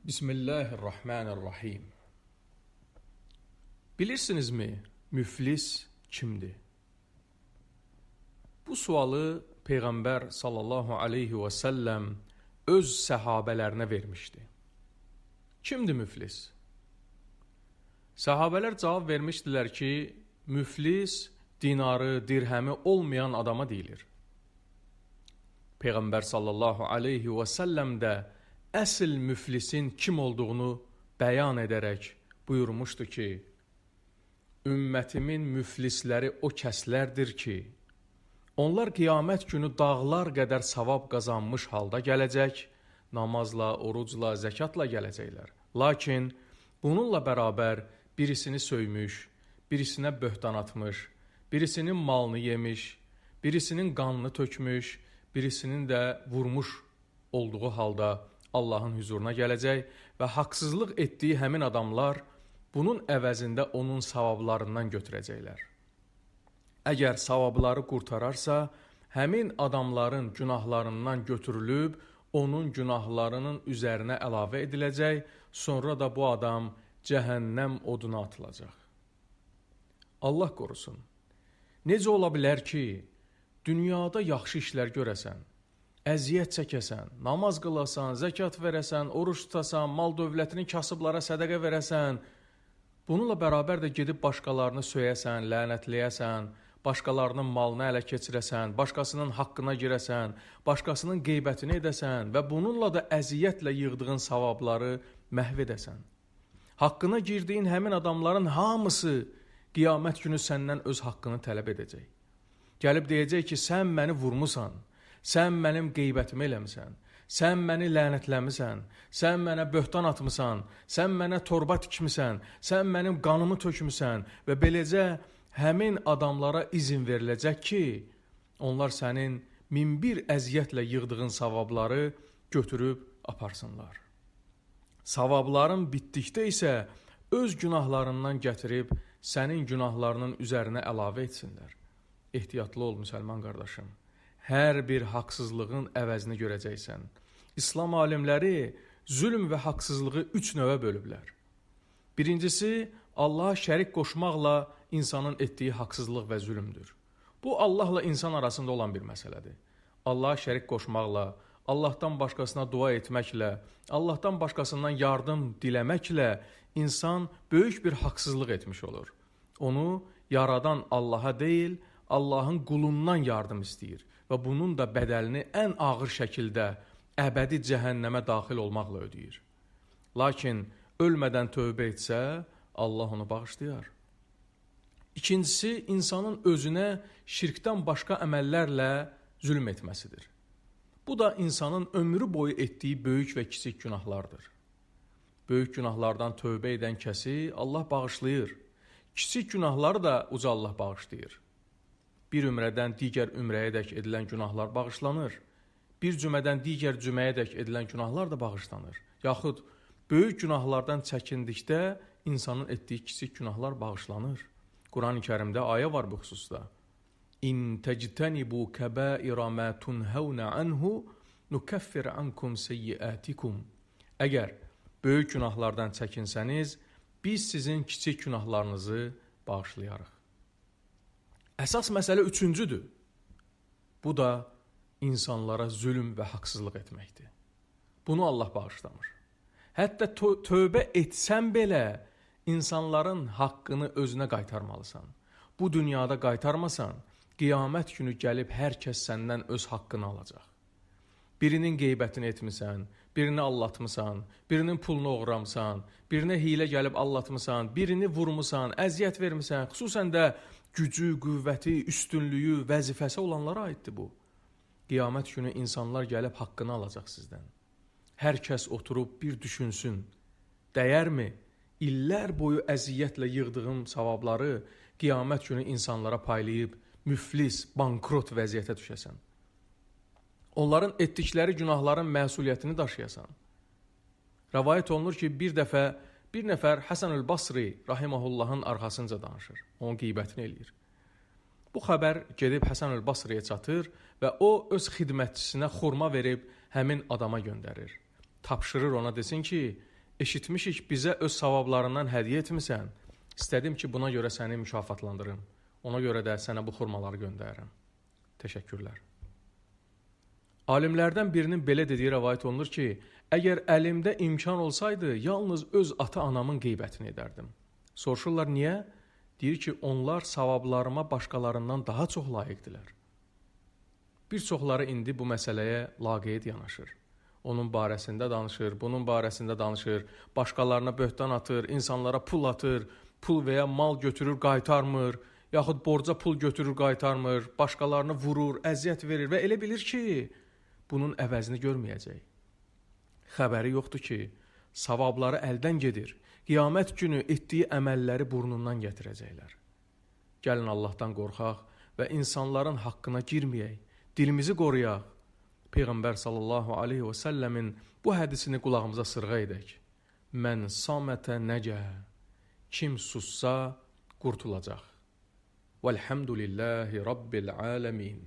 Bismillahirrahmanirrahim. Bilirsinizmi, müflis kimdir? Bu sualı Peyğəmbər sallallahu aleyhi və səlləm öz səhabələrinə vermişdi. Kimdir müflis? Səhabələr cavab vermişdilər ki, müflis dinarı, dirhəmi olmayan adama deyilir. Peyğəmbər sallallahu aleyhi və səlləm də əsl müflisin kim olduğunu bəyan edərək buyurmuşdu ki, ümmətimin müflisləri o kəslərdir ki, onlar qiyamət günü dağlar qədər savab qazanmış halda gələcək, namazla, orucla, zəkatla gələcəklər. Lakin bununla bərabər birisini söymüş, birisinə böhtan atmış, birisinin malını yemiş, birisinin qanını tökmüş, birisinin də vurmuş olduğu halda Allahın huzuruna gələcək və haqsızlıq etdiyi həmin adamlar bunun əvəzində onun savablarından götürəcəklər. Əgər savabları qurtararsa, həmin adamların günahlarından götürülüb, onun günahlarının üzərinə əlavə ediləcək, sonra da bu adam cəhənnəm oduna atılacaq. Allah qorusun. Necə ola bilər ki, dünyada yaxşı işlər görəsən, əziyyət çəkəsən, namaz qılasan, zəkat verəsən, oruç tutasan, mal dövlətini kasıblara sədəqə verəsən, bununla bərabər də gedib başqalarını söyəsən, lənətləyəsən, başqalarının malını ələ keçirəsən, başqasının haqqına girəsən, başqasının qeybətini edəsən və bununla da əziyyətlə yığdığın savabları məhv edəsən. Haqqına girdiyin həmin adamların hamısı qiyamət günü səndən öz haqqını tələb edəcək. Gəlib deyəcək ki, sən məni vurmusan, sən mənim qeybətimi eləmisən, sən məni lənətləmisən, sən mənə böhtan atmısan, sən mənə torba tikmisən, sən mənim qanımı tökmüsən və beləcə həmin adamlara izin veriləcək ki, onlar sənin min bir əziyyətlə yığdığın savabları götürüb aparsınlar. Savabların bitdikdə isə öz günahlarından gətirib sənin günahlarının üzərinə əlavə etsinlər. Ehtiyatlı ol, müsəlman qardaşım. Hər bir haqsızlığın əvəzini görəcəksən. İslam alimləri zülm və haqsızlığı 3 növə bölüblər. Birincisi, Allaha şərik qoşmaqla insanın etdiyi haqsızlıq və zülmdür. Bu, Allahla insan arasında olan bir məsələdir. Allaha şərik qoşmaqla, Allahdan başqasına dua etməklə, Allahdan başqasından yardım diləməklə insan böyük bir haqsızlıq etmiş olur. Onu yaradan Allaha deyil, Allahın qulundan yardım istəyir və bunun da bədəlini ən ağır şəkildə əbədi cəhənnəmə daxil olmaqla ödəyir. Lakin ölmədən tövbə etsə, Allah onu bağışlayar. İkincisi, insanın özünə şirkdən başqa əməllərlə zülm etməsidir. Bu da insanın ömrü boyu etdiyi böyük və kiçik günahlardır. Böyük günahlardan tövbə edən kəsi Allah bağışlayır. Kiçik günahları da uca Allah bağışlayır. Bir ümrədən digər ümrəyədək edilən günahlar bağışlanır. Bir cümədən digər cüməyədək edilən günahlar da bağışlanır. Yaxud böyük günahlardan çəkindikdə insanın etdiyi kiçik günahlar bağışlanır. Quran-ı Kərimdə ayə var bu xüsusda. İn tectenibu kəbaira ma tunhauna anhu nukaffir ankum seyyiatikum. Əgər böyük günahlardan çəkinsəniz, biz sizin kiçik günahlarınızı bağışlayarıq. Əsas məsələ üçüncüdür. Bu da insanlara zülm və haqsızlıq etməkdir. Bunu Allah bağışlamır. Hətta tövbə etsən belə insanların haqqını özünə qaytarmalısan. Bu dünyada qaytarmasan, qiyamət günü gəlib hər kəs səndən öz haqqını alacaq. Birinin qeybətini etmisən, birini allatmısan, birinin pulunu oğramısan, birinə hilə gəlib allatmısan, birini vurmusan, əziyyət vermisən, xüsusən də gücü, qüvvəti, üstünlüyü, vəzifəsi olanlara aiddir bu. Qiyamət günü insanlar gəlib haqqını alacaq sizdən. Hər kəs oturub bir düşünsün, dəyərmi? İllər boyu əziyyətlə yığdığım savabları qiyamət günü insanlara paylayıb müflis, bankrot vəziyyətə düşəsən. Onların etdikləri günahların məsuliyyətini daşıyasan. Rəvayət olunur ki, bir nəfər Həsən Basri rahimahullahın arxasınca danışır, onun qeybətini eləyir. Bu xəbər gedib Həsən Basriyə çatır və o öz xidmətçisinə xurma verib həmin adama göndərir. Tapşırır ona desin ki, eşitmişik bizə öz savablarından hədiyyə etmisən. İstədim ki, buna görə səni mükafatlandırım. Ona görə də sənə bu xurmaları göndərirəm. Təşəkkürlər. Alimlərdən birinin belə dediyi rəvayət olunur ki, əgər əlimdə imkan olsaydı, yalnız öz ata-anamın qeybətini edərdim. Soruşurlar, niyə? Deyir ki, onlar savablarıma başqalarından daha çox layiqdilər. Bir çoxları indi bu məsələyə laqeyd yanaşır. Onun barəsində danışır, bunun barəsində danışır, başqalarına böhtan atır, insanlara pul atır, pul və ya mal götürür, qaytarmır, yaxud borca pul götürür, qaytarmır, başqalarını vurur, əziyyət verir və elə bilir ki, bunun əvəzini görməyəcək. Xəbəri yoxdur ki, savabları əldən gedir, qiyamət günü etdiyi əməlləri burnundan gətirəcəklər. Gəlin Allahdan qorxaq və insanların haqqına girməyək, dilimizi qoruyaq. Peyğəmbər sallallahu aleyhi və səlləmin bu hədisini qulağımıza sırğa edək. Mən samətə nəcə, kim sussa qurtulacaq. Vəlhamdülillahi rabbil aləmin.